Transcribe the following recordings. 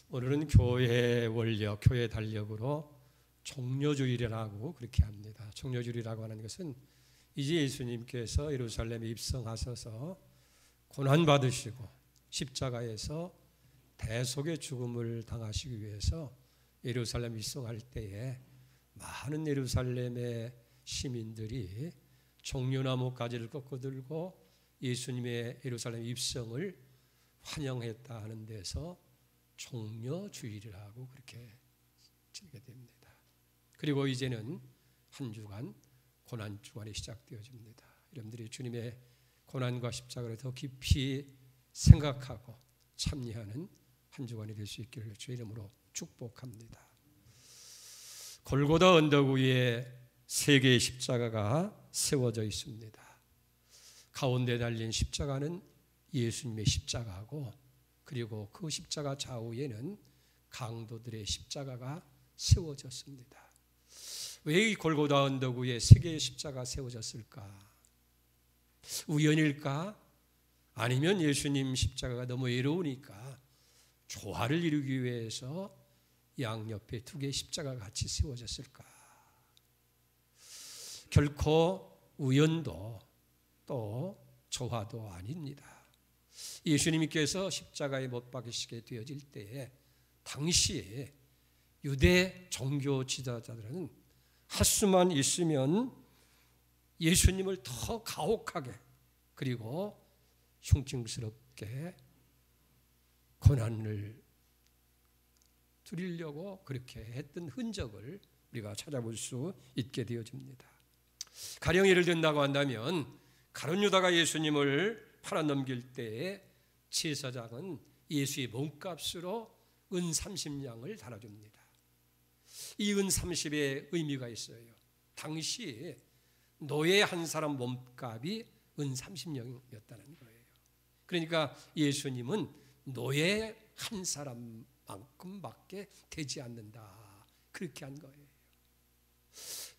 오늘은 교회 원력, 교회 달력으로 종려주일이라고 그렇게 합니다. 종려주일이라고 하는 것은 이제 예수님께서 예루살렘에 입성하셔서 고난받으시고 십자가에서 대속의 죽음을 당하시기 위해서 예루살렘에 입성할 때에 많은 예루살렘의 시민들이 종려나무 가지를 꺾어 들고 예수님의 예루살렘 입성을 환영했다 하는 데서 종려주일이라고 그렇게 지게 됩니다. 그리고 이제는 한 주간 고난 주간이 시작되어집니다. 여러분들이 주님의 고난과 십자가를 더 깊이 생각하고 참여하는 한 주간이 될 수 있기를 주의 이름으로 축복합니다. 골고다 언덕 위에 세 개의 십자가가 세워져 있습니다. 가운데 달린 십자가는 예수님의 십자가고, 그리고 그 십자가 좌우에는 강도들의 십자가가 세워졌습니다. 왜 이 골고다 언덕 위에 세 개의 십자가가 세워졌을까? 우연일까? 아니면 예수님 십자가가 너무 외로우니까 조화를 이루기 위해서 양옆에 두 개의 십자가가 같이 세워졌을까? 결코 우연도 또 조화도 아닙니다. 예수님께서 십자가에 못 박히시게 되어질 때에 당시에 유대 종교 지도자들은 할 수만 있으면 예수님을 더 가혹하게 그리고 흉증스럽게 고난을 드리려고 그렇게 했던 흔적을 우리가 찾아볼 수 있게 되어집니다. 가령 예를 든다고 한다면 가룟 유다가 예수님을 팔아넘길 때에 제사장은 예수의 몸값으로 은 30냥을 달아줍니다. 이 은 30의 의미가 있어요. 당시 노예 한 사람 몸값이 은 30냥이었다는 거예요. 그러니까 예수님은 노예 한 사람만큼밖에 되지 않는다, 그렇게 한 거예요.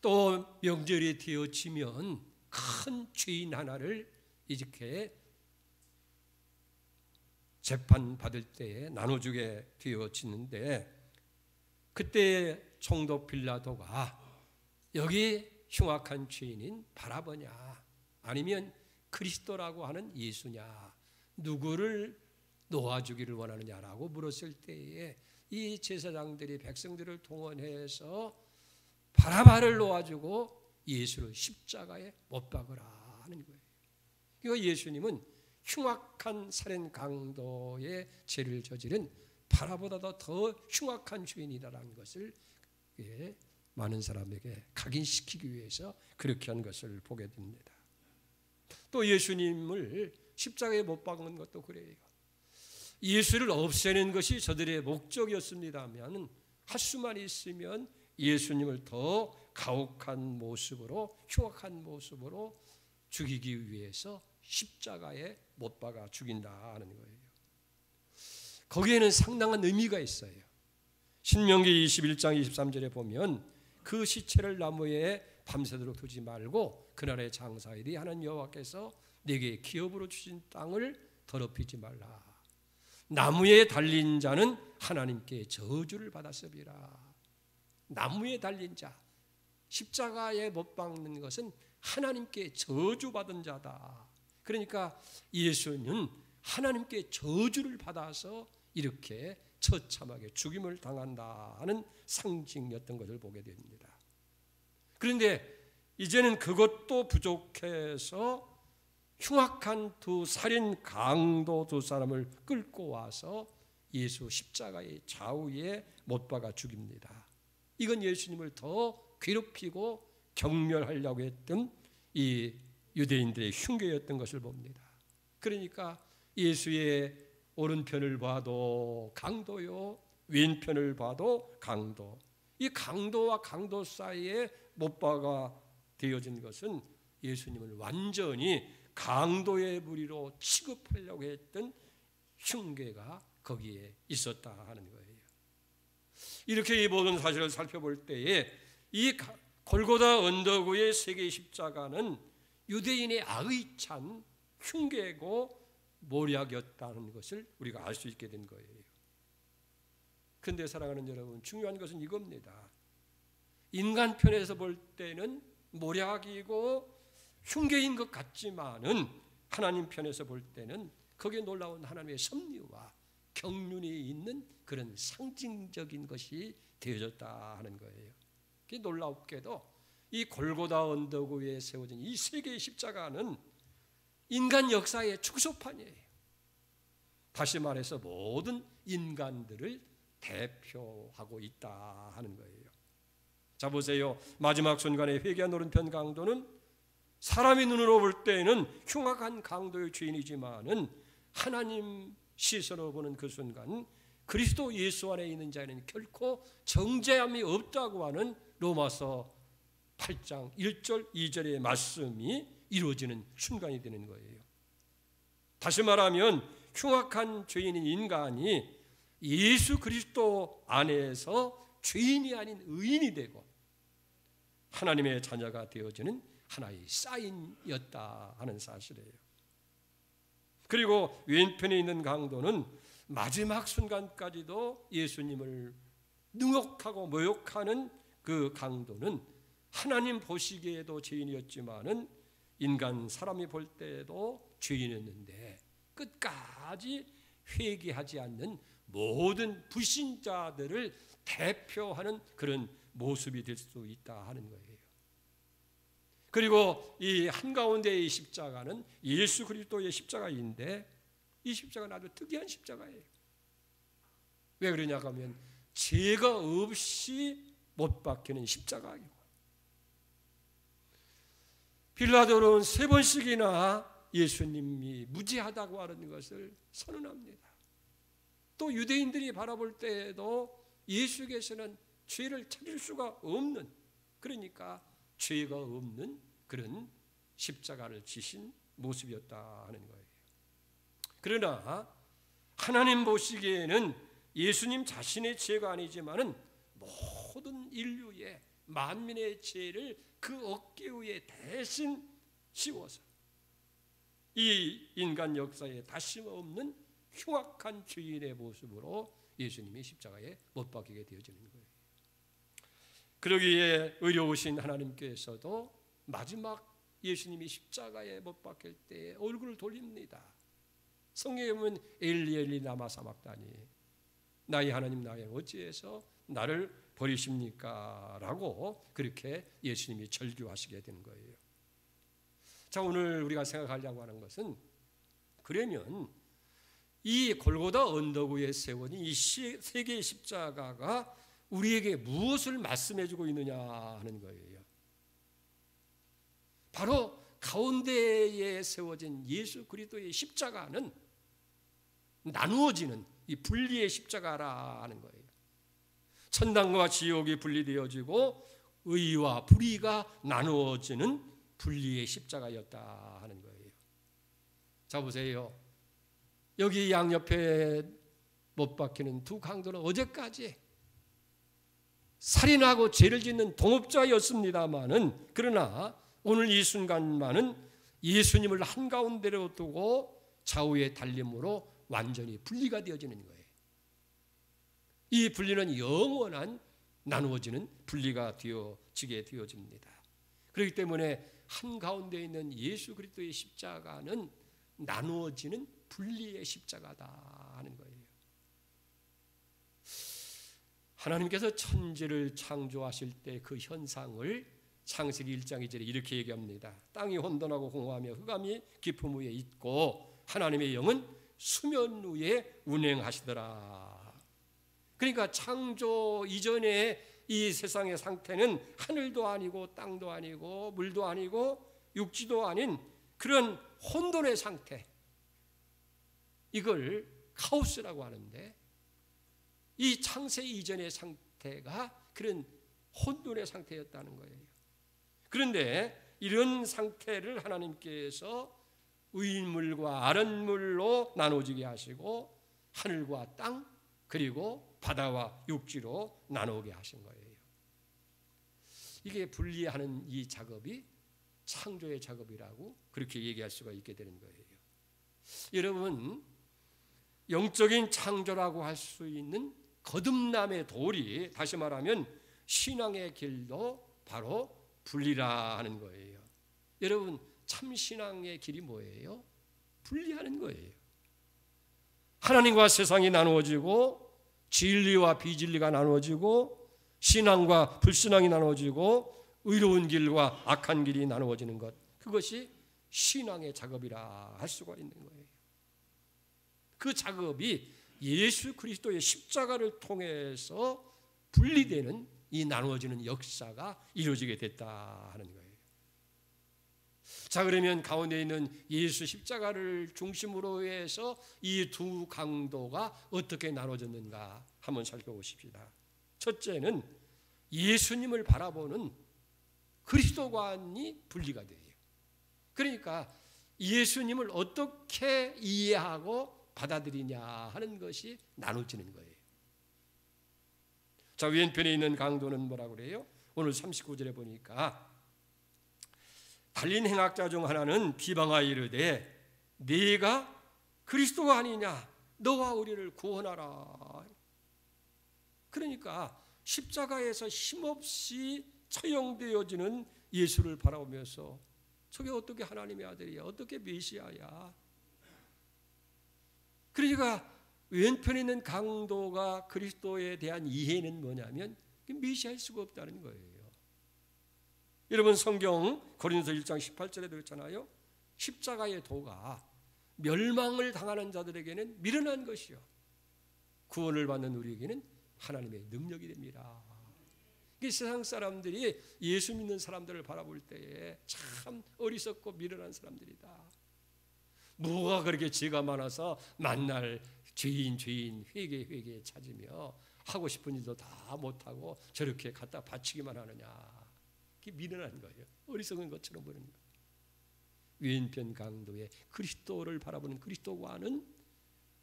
또 명절이 되어지면 큰 죄인 하나를 이렇게 재판받을 때에 나눠주게 되어지는데, 그때 총독 빌라도가 여기 흉악한 죄인인 바라바냐 아니면 그리스도라고 하는 예수냐, 누구를 놓아주기를 원하느냐라고 물었을 때에 이 제사장들이 백성들을 동원해서 바라바를 놓아주고 예수를 십자가에 못 박으라 하는 거예요. 그러니까 예수님은 흉악한 살인 강도의 죄를 저지른 바라보다 더 흉악한 죄인이라는 것을 많은 사람에게 각인시키기 위해서 그렇게 한 것을 보게 됩니다. 또 예수님을 십자가에 못 박은 것도 그래요. 예수를 없애는 것이 저들의 목적이었습니다만 할 수만 있으면 예수님을 더 가혹한 모습으로, 흉악한 모습으로 죽이기 위해서 십자가에 못 박아 죽인다는 거예요. 거기에는 상당한 의미가 있어요. 신명기 21장 23절에 보면 그 시체를 나무에 밤새도록 두지 말고 그날의 장사일이 하나님 여호와께서 내게 기업으로 주신 땅을 더럽히지 말라. 나무에 달린 자는 하나님께 저주를 받았으리라. 나무에 달린 자, 십자가에 못 박는 것은 하나님께 저주받은 자다. 그러니까 예수는 하나님께 저주를 받아서 이렇게 처참하게 죽임을 당한다는 상징이었던 것을 보게 됩니다. 그런데 이제는 그것도 부족해서 흉악한 두 살인 강도 두 사람을 끌고 와서 예수 십자가의 좌우에 못 박아 죽입니다. 이건 예수님을 더 괴롭히고 경멸하려고 했던 이 유대인들의 흉계였던 것을 봅니다. 그러니까 예수의 오른편을 봐도 강도요, 왼편을 봐도 강도. 이 강도와 강도 사이에 못 박아 되어진 것은 예수님을 완전히 강도의 무리로 취급하려고 했던 흉계가 거기에 있었다 하는 거예요. 이렇게 이 모든 사실을 살펴볼 때에 이 골고다 언덕 위의 세 개의 십자가는 유대인의 악의 찬 흉계고 모략이었다는 것을 우리가 알 수 있게 된 거예요. 근데 사랑하는 여러분, 중요한 것은 이겁니다. 인간 편에서 볼 때는 모략이고 흉계인 것 같지만은 하나님 편에서 볼 때는 거기에 놀라운 하나님의 섭리와 경륜이 있는 그런 상징적인 것이 되어졌다 하는 거예요. 놀랍게도 이 골고다 언덕 위에 세워진 이 세 개의 십자가는 인간 역사의 축소판이에요. 다시 말해서 모든 인간들을 대표하고 있다 하는 거예요. 자 보세요. 마지막 순간에 회개한 오른편 강도는 사람의 눈으로 볼 때는 흉악한 강도의 죄인이지만은 하나님 시선으로 보는 그 순간 그리스도 예수 안에 있는 자에는 결코 정죄함이 없다고 하는 로마서 8장 1절 2절의 말씀이 이루어지는 순간이 되는 거예요. 다시 말하면 흉악한 죄인인 인간이 예수 그리스도 안에서 죄인이 아닌 의인이 되고 하나님의 자녀가 되어지는 하나의 사인이었다 하는 사실이에요. 그리고 왼편에 있는 강도는 마지막 순간까지도 예수님을 능욕하고 모욕하는 그 강도는 하나님 보시기에도 죄인이었지만은 인간 사람이 볼 때에도 죄인이었는데 끝까지 회개하지 않는 모든 불신자들을 대표하는 그런 모습이 될 수 있다 하는 거예요. 그리고 이 한가운데의 십자가는 예수 그리스도의 십자가인데 이 십자가는 아주 특이한 십자가예요. 왜 그러냐 하면 죄가 없이 못 박히는 십자가이고 빌라도는 3번씩이나 예수님이 무죄하다고 하는 것을 선언합니다. 또 유대인들이 바라볼 때에도 예수께서는 죄를 찾을 수가 없는, 그러니까 죄가 없는 그런 십자가를 지신 모습이었다 하는 거예요. 그러나 하나님 보시기에는 예수님 자신의 죄가 아니지만은 모든 인류의 만민의 죄를 그 어깨 위에 대신 씌워서 이 인간 역사에 다심없는 흉악한 죄인의 모습으로 예수님이 십자가에 못 박히게 되어지는 거예요. 그러기에 의로우신 하나님께서도 마지막 예수님이 십자가에 못 박힐 때 얼굴을 돌립니다. 성경에 보면 엘리 엘리 라마 사박다니 나의 하나님 나의 어찌해서 나를 버리십니까? 라고 그렇게 예수님이 절규하시게 되는 거예요. 자, 오늘 우리가 생각하려고 하는 것은 그러면 이 골고다 언덕 위에 세워진 이 세 개의 십자가가 우리에게 무엇을 말씀해주고 있느냐 하는 거예요. 바로 가운데에 세워진 예수 그리스도의 십자가는 나누어지는 이 분리의 십자가라는 거예요. 천당과 지옥이 분리되어지고 의와 불의가 나누어지는 분리의 십자가였다 하는 거예요. 자 보세요. 여기 양옆에 못 박히는 두 강도는 어제까지 살인하고 죄를 짓는 동업자였습니다마는 그러나 오늘 이 순간만은 예수님을 한가운데로 두고 좌우의 달림으로 완전히 분리가 되어지는 거예요. 이 분리는 영원한 나누어지는 분리가 되어지게 되어집니다. 그렇기 때문에 한가운데 있는 예수 그리스도의 십자가는 나누어지는 분리의 십자가다 하는 거예요. 하나님께서 천지를 창조하실 때 그 현상을 창세기 1장 2절에 이렇게 얘기합니다. 땅이 혼돈하고 공허하며 흑암이 깊음 위에 있고 하나님의 영은 수면 위에 운행하시더라. 그러니까 창조 이전에 이 세상의 상태는 하늘도 아니고 땅도 아니고 물도 아니고 육지도 아닌 그런 혼돈의 상태, 이걸 카오스라고 하는데 이 창세 이전의 상태가 그런 혼돈의 상태였다는 거예요. 그런데 이런 상태를 하나님께서 의인물과 아랫물로 나눠지게 하시고 하늘과 땅 그리고 바다와 육지로 나누게 하신 거예요. 이게 분리하는 이 작업이 창조의 작업이라고 그렇게 얘기할 수가 있게 되는 거예요. 여러분, 영적인 창조라고 할 수 있는 거듭남의 도리, 다시 말하면 신앙의 길도 바로 분리라 하는 거예요. 여러분, 참 신앙의 길이 뭐예요? 분리하는 거예요. 하나님과 세상이 나누어지고 진리와 비진리가 나누어지고 신앙과 불신앙이 나누어지고 의로운 길과 악한 길이 나누어지는 것, 그것이 신앙의 작업이라 할 수가 있는 거예요. 그 작업이 예수 그리스도의 십자가를 통해서 분리되는 이 나누어지는 역사가 이루어지게 됐다 하는 거예요. 자, 그러면 가운데 있는 예수 십자가를 중심으로 해서 이 두 강도가 어떻게 나눠졌는가 한번 살펴보십시다. 첫째는 예수님을 바라보는 그리스도관이 분리가 돼요. 그러니까 예수님을 어떻게 이해하고 받아들이냐 하는 것이 나눠지는 거예요. 자, 왼편에 있는 강도는 뭐라고 그래요? 오늘 39절에 보니까 달린 행악자 중 하나는 비방하여 이르되 네가 그리스도가 아니냐, 너와 우리를 구원하라. 그러니까 십자가에서 힘없이 처형되어지는 예수를 바라보면서 저게 어떻게 하나님의 아들이야, 어떻게 메시아야. 그러니까 왼편에 있는 강도가 그리스도에 대한 이해는 뭐냐면 메시아일 수가 없다는 거예요. 여러분, 성경 고린도서 1장 18절에도 그렇잖아요. 십자가의 도가 멸망을 당하는 자들에게는 미련한 것이요, 구원을 받는 우리에게는 하나님의 능력이 됩니다. 세상 사람들이 예수 믿는 사람들을 바라볼 때에 참 어리석고 미련한 사람들이다. 뭐가 그렇게 죄가 많아서 만날 죄인 회개 찾으며 하고 싶은 일도 다 못하고 저렇게 갖다 바치기만 하느냐. 그게 미련한 거예요. 어리석은 것처럼 보이는 거예요. 왼편 강도의 그리스도를 바라보는 그리스도와는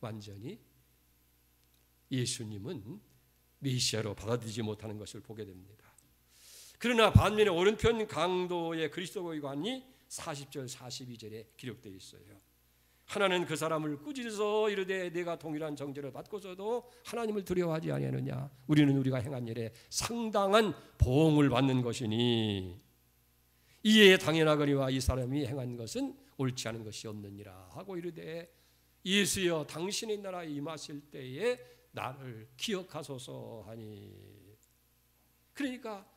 완전히 예수님은 메시아로 받아들이지 못하는 것을 보게 됩니다. 그러나 반면에 오른편 강도의 그리스도관이 40절 42절에 기록되어 있어요. 하나는 그 사람을 꾸짖어서 이르되 내가 동일한 정죄를 받고서도 하나님을 두려워하지 아니하느냐, 우리는 우리가 행한 일에 상당한 보응을 받는 것이니 이에 당연하거니와 이 사람이 행한 것은 옳지 않은 것이 없느니라 하고 이르되 예수여 당신의 나라에 임하실 때에 나를 기억하소서 하니. 그러니까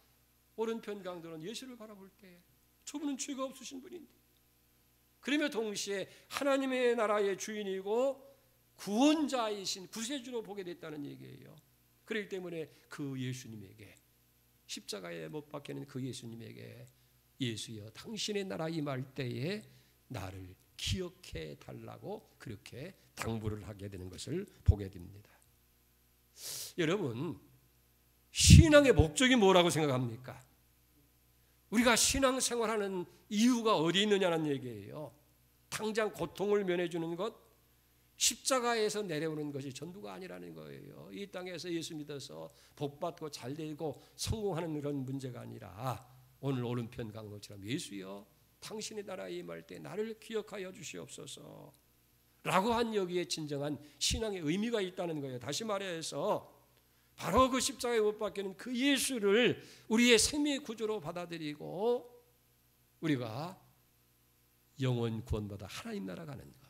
오른편 강도는 예수를 바라볼 때 저분은 죄가 없으신 분인데, 그러며 동시에 하나님의 나라의 주인이고 구원자이신 구세주로 보게 됐다는 얘기예요. 그렇기 때문에 그 예수님에게, 십자가에 못 박히는 그 예수님에게 예수여 당신의 나라 임할 때에 나를 기억해 달라고 그렇게 당부를 하게 되는 것을 보게 됩니다. 여러분, 신앙의 목적이 뭐라고 생각합니까? 우리가 신앙생활하는 이유가 어디 있느냐는 얘기예요. 당장 고통을 면해주는 것, 십자가에서 내려오는 것이 전부가 아니라는 거예요. 이 땅에서 예수 믿어서 복받고 잘되고 성공하는 그런 문제가 아니라 오늘 오른편 강도처럼 예수여 당신의 나라에 임할 때 나를 기억하여 주시옵소서 라고 한 여기에 진정한 신앙의 의미가 있다는 거예요. 다시 말해서 바로 그 십자가에 못 박히는 그 예수를 우리의 생명의 구주로 받아들이고 우리가 영원 구원받아 하나님 나라 가는 것.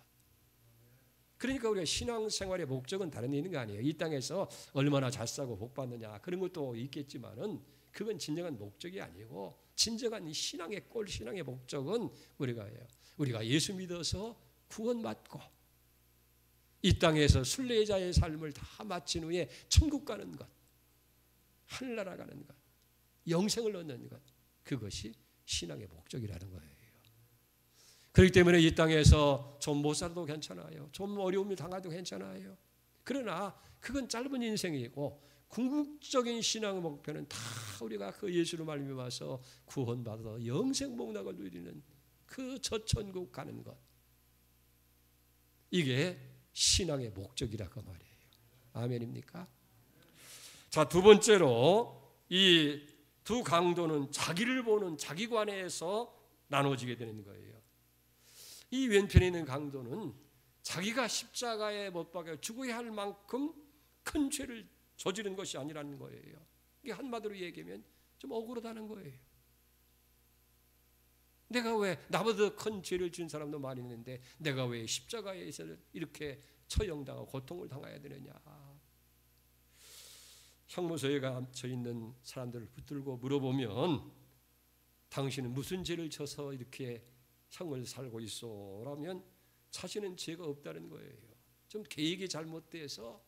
그러니까 우리가 신앙생활의 목적은 다른 데 있는 거 아니에요. 이 땅에서 얼마나 잘 사고 복 받느냐 그런 것도 있겠지만은 그건 진정한 목적이 아니고 진정한 이 신앙의 꼴, 신앙의 목적은 우리가 예수 믿어서 구원받고 이 땅에서 순례자의 삶을 다 마친 후에 천국 가는 것, 하늘나라 가는 것, 영생을 얻는 것, 그것이 신앙의 목적이라는 거예요. 그렇기 때문에 이 땅에서 좀 못 살아도 괜찮아요. 좀 어려움을 당해도 괜찮아요. 그러나 그건 짧은 인생이고 궁극적인 신앙의 목표는 다 우리가 그 예수를 말미암아서 구원받아 영생 복락을 누리는 그 저천국 가는 것, 이게 신앙의 목적이라고 말이에요. 아멘입니까? 자, 두 번째로 이 두 강도는 자기를 보는 자기관에서 나눠지게 되는 거예요. 이 왼편에 있는 강도는 자기가 십자가에 못 박혀 죽어야 할 만큼 큰 죄를 저지른 것이 아니라는 거예요. 이게 한마디로 얘기하면 좀 억울하다는 거예요. 내가 왜, 나보다 큰 죄를 지은 사람도 많이 있는데 내가 왜 십자가에서 이렇게 처형당하고 고통을 당해야 되느냐. 형무소에 갇혀 있는 사람들을 붙들고 물어보면 당신은 무슨 죄를 져서 이렇게 형을 살고 있어? 라면 자신은 죄가 없다는 거예요. 좀 계획이 잘못돼서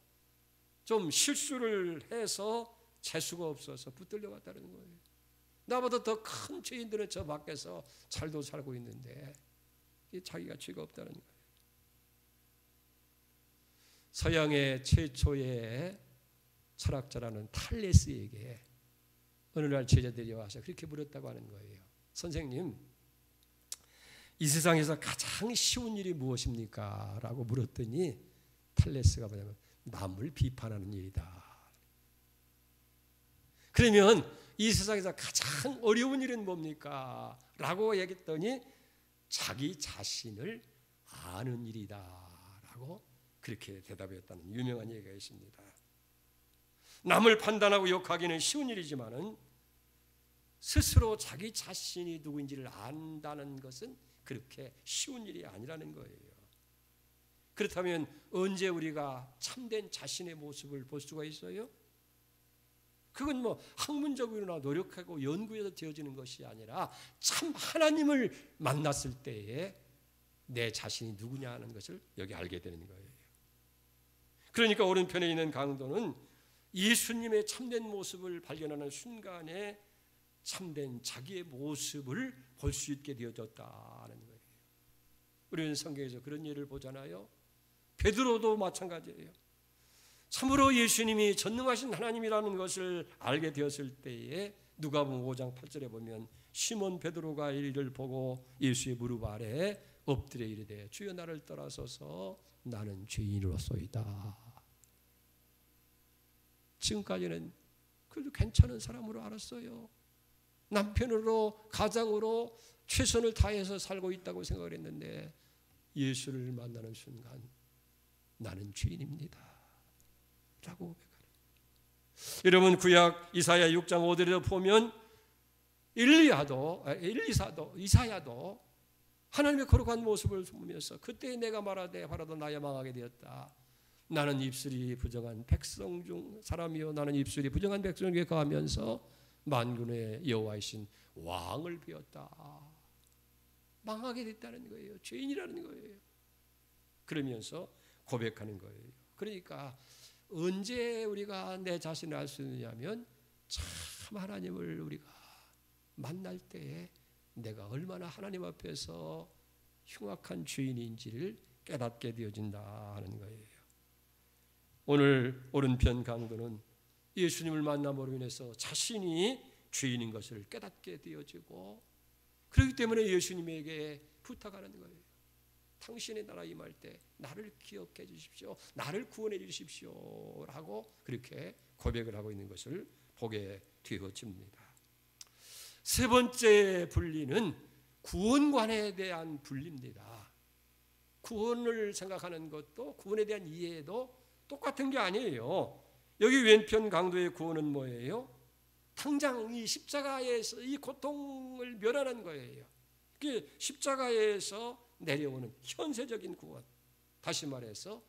좀 실수를 해서 재수가 없어서 붙들려 갔다는 거예요. 나보다 더 큰 죄인들은 저 밖에서 잘도 살고 있는데 자기가 죄가 없다는 거예요. 서양의 최초의 철학자라는 탈레스에게 어느 날 제자들이 와서 그렇게 물었다고 하는 거예요. 선생님, 이 세상에서 가장 쉬운 일이 무엇입니까? 라고 물었더니 탈레스가 뭐냐면 남을 비판하는 일이다. 그러면 이 세상에서 가장 어려운 일은 뭡니까? 라고 얘기했더니 자기 자신을 아는 일이다. 라고 그렇게 대답했다는 유명한 얘기가 있습니다. 남을 판단하고 욕하기는 쉬운 일이지만은 스스로 자기 자신이 누구인지를 안다는 것은 그렇게 쉬운 일이 아니라는 거예요. 그렇다면 언제 우리가 참된 자신의 모습을 볼 수가 있어요? 그건 뭐 학문적으로나 노력하고 연구해서 되어지는 것이 아니라 참 하나님을 만났을 때에 내 자신이 누구냐 하는 것을 여기 알게 되는 거예요. 그러니까 오른편에 있는 강도는 예수님의 참된 모습을 발견하는 순간에 참된 자기의 모습을 볼 수 있게 되어졌다는 거예요. 우리는 성경에서 그런 예를 보잖아요. 베드로도 마찬가지예요. 참으로 예수님이 전능하신 하나님이라는 것을 알게 되었을 때에 누가복음 5장 8절에 보면 시몬 베드로가 이를 보고 예수의 무릎 아래 엎드려 이르되 주여 나를 떠나소서 나는 죄인으로소이다. 지금까지는 그래도 괜찮은 사람으로 알았어요. 남편으로 가장으로 최선을 다해서 살고 있다고 생각을 했는데 예수를 만나는 순간 나는 죄인입니다 라고 고백하는. 여러분 구약 이사야 6장 5절에 보면 이사야도 하나님의 거룩한 모습을 보면서 그때 내가 말하되 바라도 나야 망하게 되었다. 나는 입술이 부정한 백성 중 사람이요 나는 입술이 부정한 백성 중에 거하면서 만군의 여호와이신 왕을 배웠다. 망하게 됐다는 거예요. 죄인이라는 거예요. 그러면서 고백하는 거예요. 그러니까 언제 우리가 내 자신을 알 수 있느냐면 참 하나님을 우리가 만날 때에 내가 얼마나 하나님 앞에서 흉악한 죄인인지를 깨닫게 되어진다 하는 거예요. 오늘 오른편 강도는 예수님을 만남으로 인해서 자신이 죄인인 것을 깨닫게 되어지고 그렇기 때문에 예수님에게 부탁하는 거예요. 당신의 나라 임할 때 나를 기억해 주십시오. 나를 구원해 주십시오. 라고 그렇게 고백을 하고 있는 것을 보게 되어집니다. 세 번째 분리는 구원관에 대한 분리입니다. 구원을 생각하는 것도 구원에 대한 이해도 똑같은 게 아니에요. 여기 왼편 강도의 구원은 뭐예요? 당장 이 십자가에서 이 고통을 멸하는 거예요. 그게 십자가에서 내려오는 현세적인 구원. 다시 말해서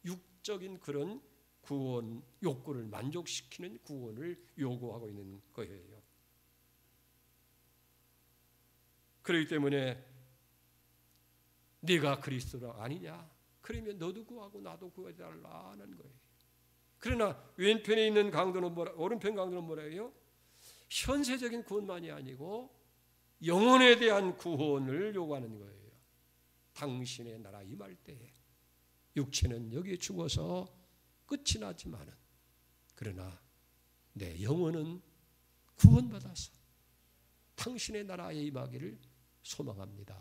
육적인 그런 구원 욕구를 만족시키는 구원을 요구하고 있는 거예요. 그렇기 때문에 네가 그리스도가 아니냐? 그러면 너도 구하고 나도 구해달라는 거예요. 그러나 왼편에 있는 강도는 오른편 강도는 뭐래요? 현세적인 구원만이 아니고 영혼에 대한 구원을 요구하는 거예요. 당신의 나라 임할 때에 육체는 여기에 죽어서 끝이 나지만은 그러나 내 영혼은 구원받아서 당신의 나라에 임하기를 소망합니다.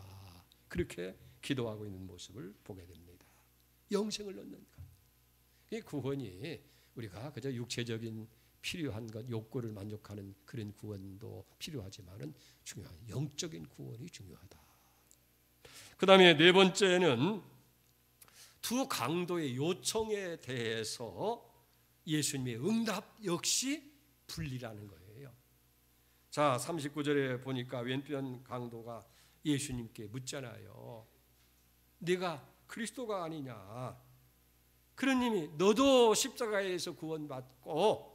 그렇게 기도하고 있는 모습을 보게 됩니다. 영생을 얻는 것. 이 구원이 우리가 그저 육체적인 필요한 것, 욕구를 만족하는 그런 구원도 필요하지만은 중요한 영적인 구원이 중요하다. 그 다음에 네 번째는 두 강도의 요청에 대해서 예수님의 응답 역시 분리라는 거예요. 자, 39절에 보니까 왼편 강도가 예수님께 묻잖아요. 네가 그리스도가 아니냐? 그러님이 너도 십자가에서 구원받고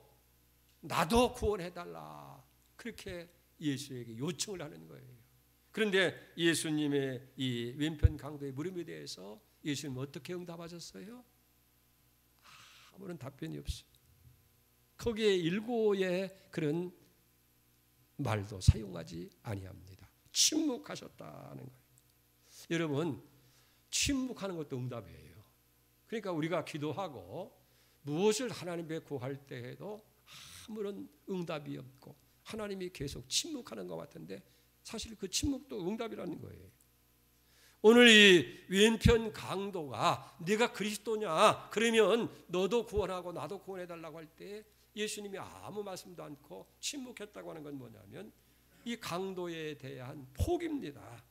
나도 구원해달라. 그렇게 예수에게 요청을 하는 거예요. 그런데 예수님의 이 왼편 강도의 물음에 대해서 예수님은 어떻게 응답하셨어요? 아무런 답변이 없어요. 거기에 일고의 그런 말도 사용하지 아니합니다. 침묵하셨다는 거예요. 여러분, 침묵하는 것도 응답이에요. 그러니까 우리가 기도하고 무엇을 하나님께 구할 때에도 아무런 응답이 없고 하나님이 계속 침묵하는 것 같은데 사실 그 침묵도 응답이라는 거예요. 오늘 이 왼편 강도가 네가 그리스도냐? 그러면 너도 구원하고 나도 구원해달라고 할 때 예수님이 아무 말씀도 않고 침묵했다고 하는 건 뭐냐면 이 강도에 대한 포기입니다.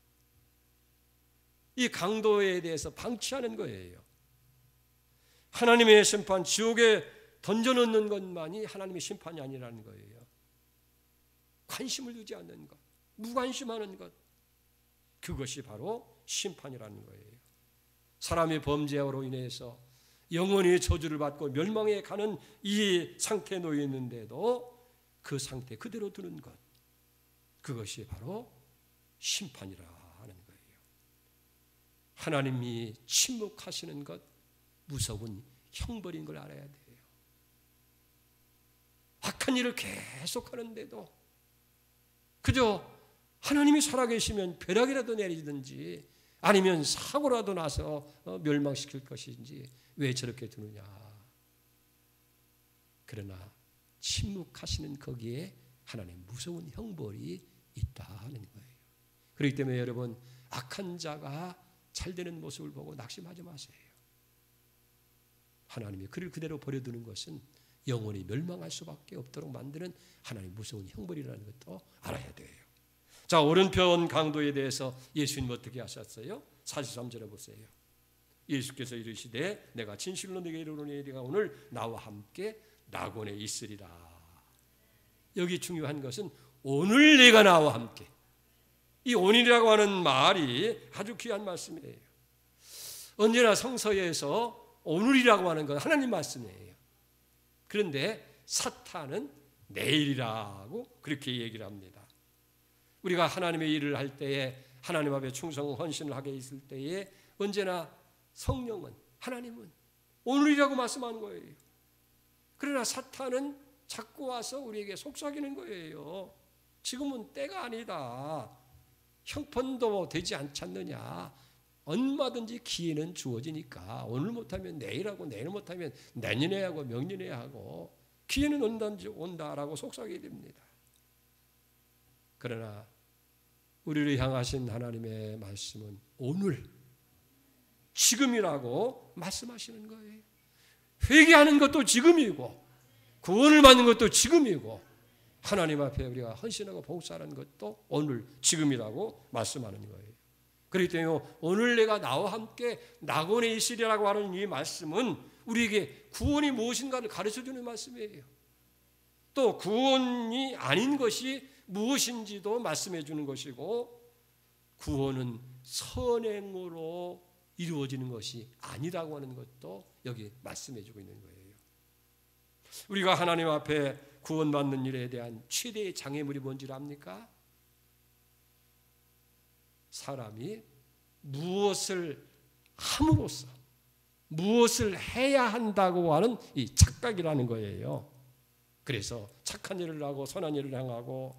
이 강도에 대해서 방치하는 거예요. 하나님의 심판, 지옥에 던져놓는 것만이 하나님의 심판이 아니라는 거예요. 관심을 두지 않는 것, 무관심하는 것, 그것이 바로 심판이라는 거예요. 사람의 범죄로 인해서 영원히 저주를 받고 멸망에 가는 이 상태에 놓여 있는데도 그 상태 그대로 두는 것, 그것이 바로 심판이라 하는 거예요. 하나님이 침묵하시는 것, 무서운 형벌인 걸 알아야 돼요. 악한 일을 계속하는데도 그저 하나님이 살아계시면 벼락이라도 내리든지 아니면 사고라도 나서 멸망시킬 것인지 왜 저렇게 두느냐. 그러나 침묵하시는 거기에 하나님 무서운 형벌이 있다 하는 거예요. 그렇기 때문에 여러분, 악한 자가 잘 되는 모습을 보고 낙심하지 마세요. 하나님이 그를 그대로 버려두는 것은 영원히 멸망할 수밖에 없도록 만드는 하나님의 무서운 형벌이라는 것도 알아야 돼요. 자, 오른편 강도에 대해서 예수님 어떻게 하셨어요? 43절에 보세요. 예수께서 이르시되 내가 진실로 네게 이르노니 네가 오늘 나와 함께 낙원에 있으리라. 여기 중요한 것은 오늘 네가 나와 함께. 이 오늘이라고 하는 말이 아주 귀한 말씀이에요. 언제나 성서에서 오늘이라고 하는 건 하나님 말씀이에요. 그런데 사탄은 내일이라고 그렇게 얘기를 합니다. 우리가 하나님의 일을 할 때에 하나님 앞에 충성 헌신을 하게 있을 때에 언제나 성령은, 하나님은 오늘이라고 말씀하는 거예요. 그러나 사탄은 자꾸 와서 우리에게 속삭이는 거예요. 지금은 때가 아니다. 형편도 되지 않지 않느냐. 얼마든지 기회는 주어지니까 오늘 못하면 내일하고 내일 못하면 내년에 하고 명년에 하고 기회는 온다라고 속삭이게 됩니다. 그러나 우리를 향하신 하나님의 말씀은 오늘, 지금이라고 말씀하시는 거예요. 회개하는 것도 지금이고 구원을 받는 것도 지금이고 하나님 앞에 우리가 헌신하고 봉사하는 것도 오늘, 지금이라고 말씀하는 거예요. 그렇기 때문에 오늘 내가 나와 함께 낙원에 있으리라고 하는 이 말씀은 우리에게 구원이 무엇인가를 가르쳐주는 말씀이에요. 또 구원이 아닌 것이 무엇인지도 말씀해 주는 것이고 구원은 선행으로 이루어지는 것이 아니라고 하는 것도 여기 말씀해 주고 있는 거예요. 우리가 하나님 앞에 구원받는 일에 대한 최대의 장애물이 뭔지 압니까? 사람이 무엇을 함으로써 무엇을 해야 한다고 하는 이 착각이라는 거예요. 그래서 착한 일을 하고 선한 일을 행하고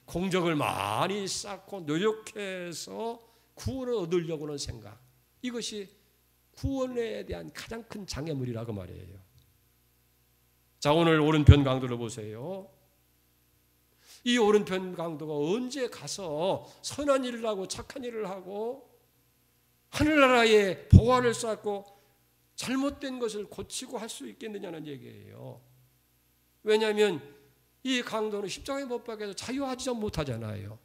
공적을 많이 쌓고 노력해서 구원을 얻으려고 하는 생각, 이것이 구원에 대한 가장 큰 장애물이라고 말이에요. 자, 오늘 오른편 강도를 보세요. 이 오른편 강도가 언제 가서 선한 일을 하고 착한 일을 하고 하늘나라에 보화를 쌓고 잘못된 것을 고치고 할 수 있겠느냐는 얘기예요. 왜냐하면 이 강도는 십자가에 못 박혀서 자유하지 못하잖아요.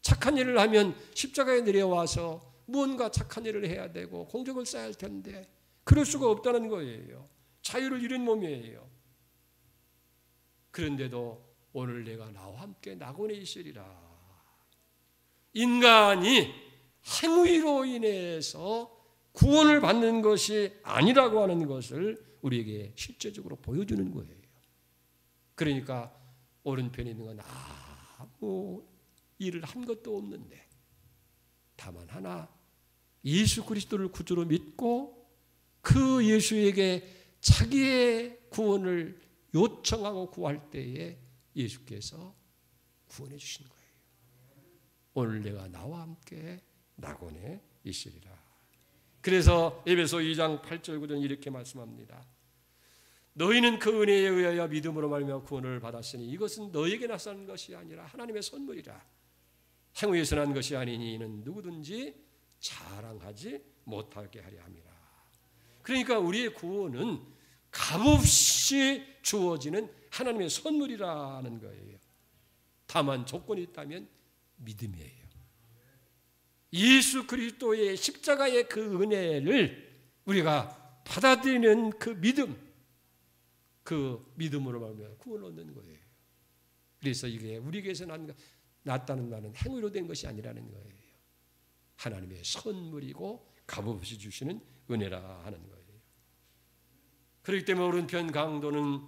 착한 일을 하면 십자가에 내려와서 무언가 착한 일을 해야 되고 공적을 쌓아야 할 텐데 그럴 수가 없다는 거예요. 자유를 잃은 몸이에요. 그런데도 오늘 내가 나와 함께 낙원에 있으리라. 인간이 행위로 인해서 구원을 받는 것이 아니라고 하는 것을 우리에게 실제적으로 보여주는 거예요. 그러니까 오른편에 있는 건 아무 일을 한 것도 없는데 다만 하나 예수 그리스도를 구주로 믿고 그 예수에게 자기의 구원을 요청하고 구할 때에 예수께서 구원해 주신 거예요. 오늘 내가 나와 함께 낙원에 있으리라. 그래서 에베소 2장 8절 9절 이렇게 말씀합니다. 너희는 그 은혜에 의하여 믿음으로 말미암아 구원을 받았으니 이것은 너에게 나선 것이 아니라 하나님의 선물이라. 행위에서 난 것이 아니니 이는 누구든지 자랑하지 못하게 하려 함이라. 그러니까 우리의 구원은 값없이 주어지는 하나님의 선물이라는 거예요. 다만 조건이 있다면 믿음이에요. 예수 그리스도의 십자가의 그 은혜를 우리가 받아들이는 그 믿음으로 말하면 구원을 얻는 거예요. 그래서 이게 우리에게서 났다는 말은 행위로 된 것이 아니라는 거예요. 하나님의 선물이고 값없이 주시는 은혜라 하는 거예요. 그렇기 때문에 오른편 강도는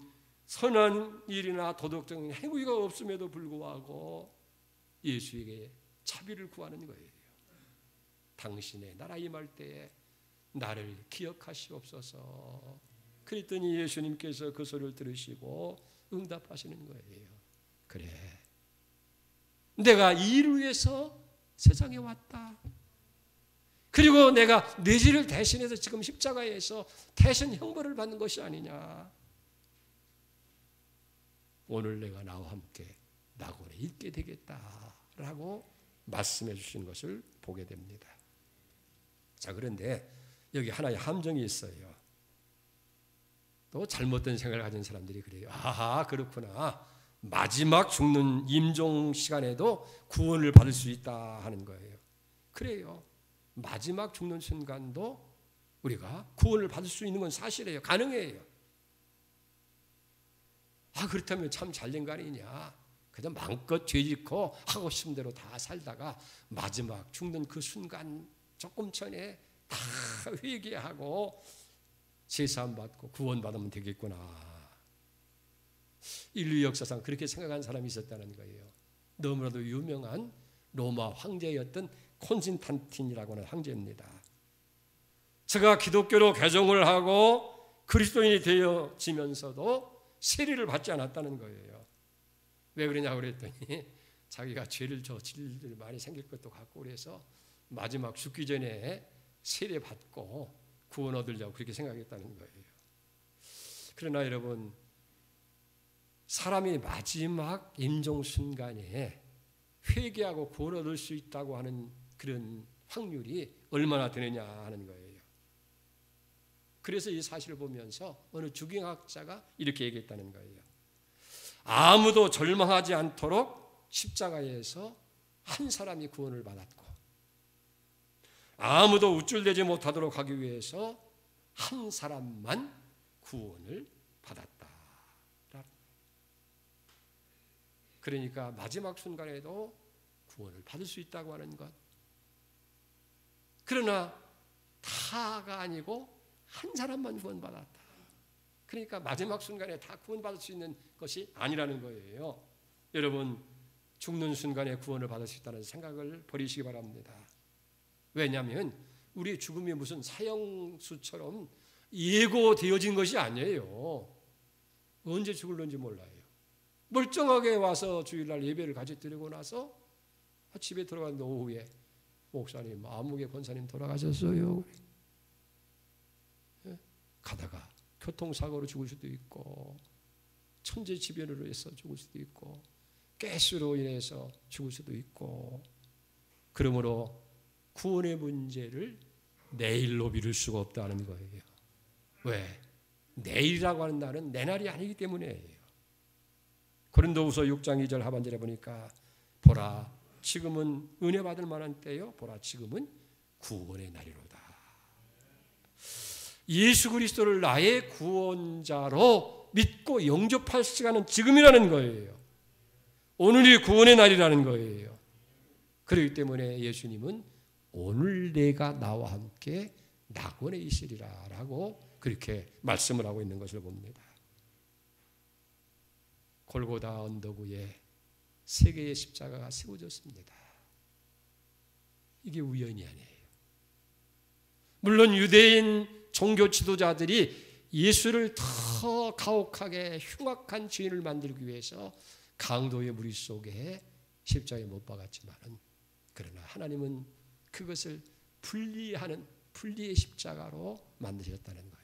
선한 일이나 도덕적인 행위가 없음에도 불구하고 예수에게 자비를 구하는 거예요. 당신의 나라 임할 때에 나를 기억하시옵소서. 그랬더니 예수님께서 그 소리를 들으시고 응답하시는 거예요. 그래, 내가 이를 위해서 세상에 왔다. 그리고 내가 내 죄를 대신해서 지금 십자가에서 대신 형벌을 받는 것이 아니냐. 오늘 내가 나와 함께 낙원에 있게 되겠다라고 말씀해 주신 것을 보게 됩니다. 자, 그런데 여기 하나의 함정이 있어요. 또 잘못된 생각을 가진 사람들이 그래요. 아하, 그렇구나. 마지막 죽는 임종 시간에도 구원을 받을 수 있다 하는 거예요. 그래요. 마지막 죽는 순간도 우리가 구원을 받을 수 있는 건 사실이에요. 가능해요. 아, 그렇다면 참 잘된 거 아니냐. 그저 마음껏 죄 짓고 하고 싶은 대로 다 살다가 마지막 죽는 그 순간 조금 전에 다 회개하고 제사함 받고 구원받으면 되겠구나. 인류 역사상 그렇게 생각한 사람이 있었다는 거예요. 너무나도 유명한 로마 황제였던 콘스탄틴이라고 하는 황제입니다. 제가 기독교로 개종을 하고 그리스도인이 되어지면서도 세례를 받지 않았다는 거예요. 왜 그러냐고 그랬더니 자기가 죄를 저질 일 많이 생길 것도 같고 그래서 마지막 죽기 전에 세례 받고 구원 얻으려고 그렇게 생각했다는 거예요. 그러나 여러분, 사람이 마지막 임종 순간에 회개하고 구원 얻을 수 있다고 하는 그런 확률이 얼마나 되느냐 하는 거예요. 그래서 이 사실을 보면서 어느 주경학자가 이렇게 얘기했다는 거예요. 아무도 절망하지 않도록 십자가에서 한 사람이 구원을 받았고 아무도 우쭐대지 못하도록 하기 위해서 한 사람만 구원을 받았다. 그러니까 마지막 순간에도 구원을 받을 수 있다고 하는 것. 그러나 다가 아니고 한 사람만 구원받았다. 그러니까 마지막 순간에 다 구원받을 수 있는 것이 아니라는 거예요. 여러분, 죽는 순간에 구원을 받을 수 있다는 생각을 버리시기 바랍니다. 왜냐하면 우리의 죽음이 무슨 사형수처럼 예고되어진 것이 아니에요. 언제 죽을는지 몰라요. 멀쩡하게 와서 주일날 예배를 같이 드리고 나서 집에 들어갔는데 오후에 목사님, 아무개 권사님 돌아가셨어요. 가다가 교통사고로 죽을 수도 있고 천재지변으로 해서 죽을 수도 있고 가스로 인해서 죽을 수도 있고 그러므로 구원의 문제를 내일로 미룰 수가 없다는 거예요. 왜? 내일이라고 하는 날은 내 날이 아니기 때문이에요. 고린도후서 6장 2절 하반절에 보니까 보라 지금은 은혜 받을 만한 때요 보라 지금은 구원의 날이로다. 예수 그리스도를 나의 구원자로 믿고 영접할 시간은 지금이라는 거예요. 오늘이 구원의 날이라는 거예요. 그렇기 때문에 예수님은 오늘 내가 나와 함께 낙원에 있으리라 라고 그렇게 말씀을 하고 있는 것을 봅니다. 골고다 언덕 위에 세 개의 십자가가 세워졌습니다. 이게 우연이 아니에요. 물론 유대인 종교 지도자들이 예수를 더 가혹하게 흉악한 죄인을 만들기 위해서 강도의 무리 속에 십자가에 못 박았지만은, 그러나 하나님은 그것을 분리하는 분리의 십자가로 만드셨다는 거예요.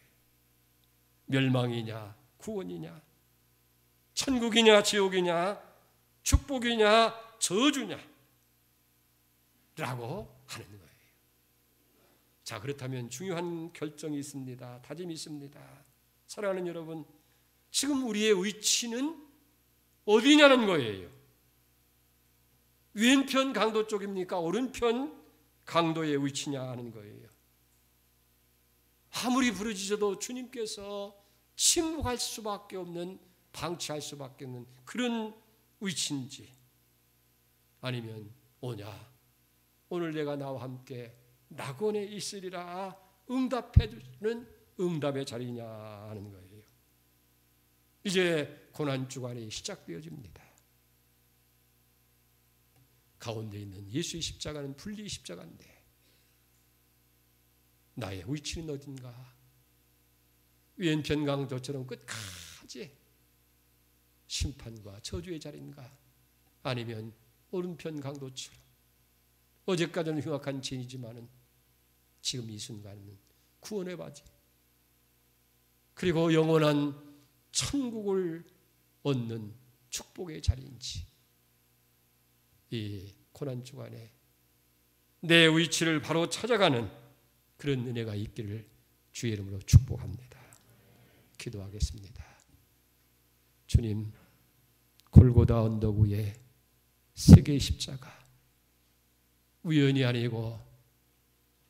멸망이냐 구원이냐, 천국이냐 지옥이냐, 축복이냐 저주냐 라고 하는 거예요. 자, 그렇다면 중요한 결정이 있습니다. 다짐이 있습니다. 사랑하는 여러분, 지금 우리의 위치는 어디냐는 거예요. 왼편 강도 쪽입니까? 오른편 강도의 위치냐 하는 거예요. 아무리 부르짖어도 주님께서 침묵할 수밖에 없는, 방치할 수밖에 없는 그런 위치인지, 아니면 오늘 내가 나와 함께 낙원에 있으리라 응답해 주는 응답의 자리냐 하는 거예요. 이제 고난주간이 시작되어집니다. 가운데 있는 예수의 십자가는 분리 십자가인데 나의 위치는 어딘가? 왼편 강도처럼 끝까지 심판과 저주의 자리인가? 아니면 오른편 강도처럼 어제까지는 흉악한 죄이지만은 지금 이 순간은 구원의 바지, 그리고 영원한 천국을 얻는 축복의 자리인지, 이 고난주간에 내 위치를 바로 찾아가는 그런 은혜가 있기를 주의 이름으로 축복합니다. 기도하겠습니다. 주님, 골고다 언덕 위에 세 개의 십자가, 우연이 아니고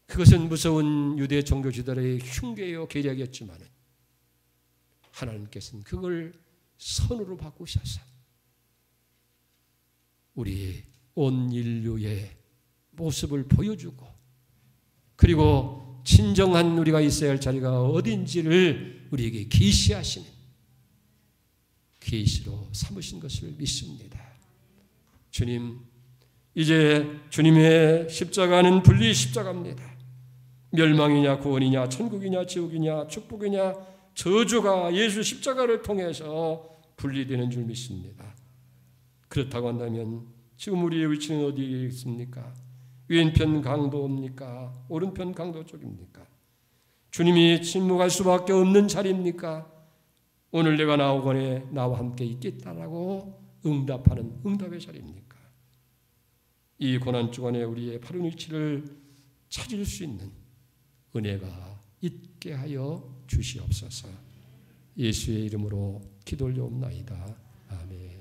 그것은 무서운 유대 종교 지도자의 흉계요 계략이었지만 하나님께서는 그걸 선으로 바꾸셔서 우리 온 인류의 모습을 보여주고, 그리고 진정한 우리가 있어야 할 자리가 어딘지를 우리에게 계시하시는 계시로 삼으신 것을 믿습니다. 주님, 이제 주님의 십자가는 분리 십자가입니다. 멸망이냐 구원이냐, 천국이냐 지옥이냐, 축복이냐 저주가 예수 십자가를 통해서 분리되는 줄 믿습니다. 그렇다고 한다면 지금 우리의 위치는 어디에 있습니까? 왼편 강도입니까? 오른편 강도 쪽입니까? 주님이 침묵할 수밖에 없는 자리입니까? 오늘 내가 나오거니 나와 함께 있겠다라고 응답하는 응답의 자리입니까? 이 고난주간에 우리의 바른 위치를 찾을 수 있는 은혜가 있게 하여 주시옵소서. 예수의 이름으로 기도 올려옵나이다. 아멘.